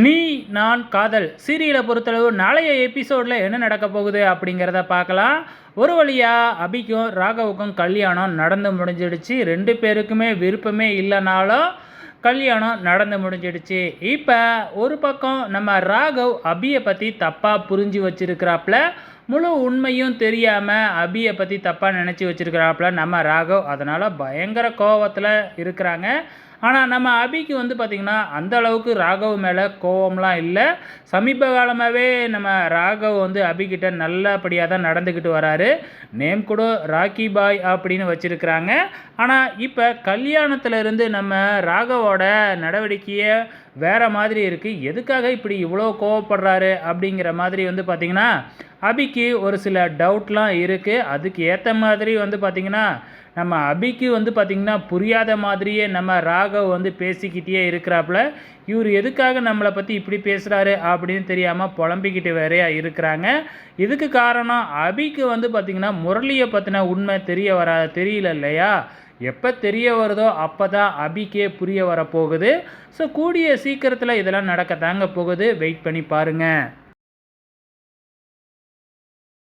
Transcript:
நீ நான் காதல் சீரியலை பொறுத்தளவு நாளைய எபிசோடில் என்ன நடக்க போகுது அப்படிங்கிறத பார்க்கலாம். ஒரு வழியாக அபிக்கும் ராகவுக்கும் கல்யாணம் நடந்து முடிஞ்சிடுச்சு. 2 பேருக்குமே விருப்பமே இல்லைனாலும் கல்யாணம் நடந்து முடிஞ்சிடுச்சு. இப்போ ஒரு பக்கம் நம்ம ராகவ் அபியை பற்றி தப்பாக புரிஞ்சு வச்சிருக்கிறாப்புல, முழு உண்மையும் தெரியாமல் அபியை பற்றி தப்பாக நினச்சி வச்சிருக்கிறாப்புல நம்ம ராகவ். அதனால் பயங்கர கோபத்தில் இருக்கிறாங்க. ஆனால் நம்ம அபிக்கு பார்த்திங்கன்னா அந்த அளவுக்கு ராகவ் மேலே கோவம்லாம் இல்லை. சமீப காலமாகவே நம்ம ராகவ் அபிகிட்ட நல்லபடியாக தான் நடந்துக்கிட்டு வராரு. நேம் கூட ராக்கி பாய் அப்படின்னு வச்சுருக்கிறாங்க. ஆனால் இப்போ கல்யாணத்துலேருந்து நம்ம ராகவோட நடவடிக்கையை வேறு மாதிரி இருக்குது. எதுக்காக இப்படி இவ்வளோ கோவப்படுறாரு அப்படிங்கிற மாதிரி பார்த்திங்கன்னா அபிக்கு ஒரு சில டவுட்லாம் இருக்குது. அதுக்கு ஏற்ற மாதிரி பார்த்திங்கன்னா நம்ம அபிக்கு பார்த்திங்கன்னா புரியாத மாதிரியே நம்ம ராகவ் பேசிக்கிட்டே இருக்கிறாப்புல. இவர் எதுக்காக நம்மளை பற்றி இப்படி பேசுகிறாரு அப்படின்னு தெரியாமல் புலம்பிக்கிட்டு வேறையா இருக்கிறாங்க. இதுக்கு காரணம் அபிக்கு பார்த்திங்கன்னா முரளியை பற்றின உண்மை தெரியல இல்லையா. எப்போ தெரிய வருதோ அப்போ தான் அபிக்கே புரிய வரப்போகுது. ஸோ கூடிய சீக்கிரத்தில் இதெல்லாம் நடக்க தாங்க போகுது. வெயிட் பண்ணி பாருங்கள்.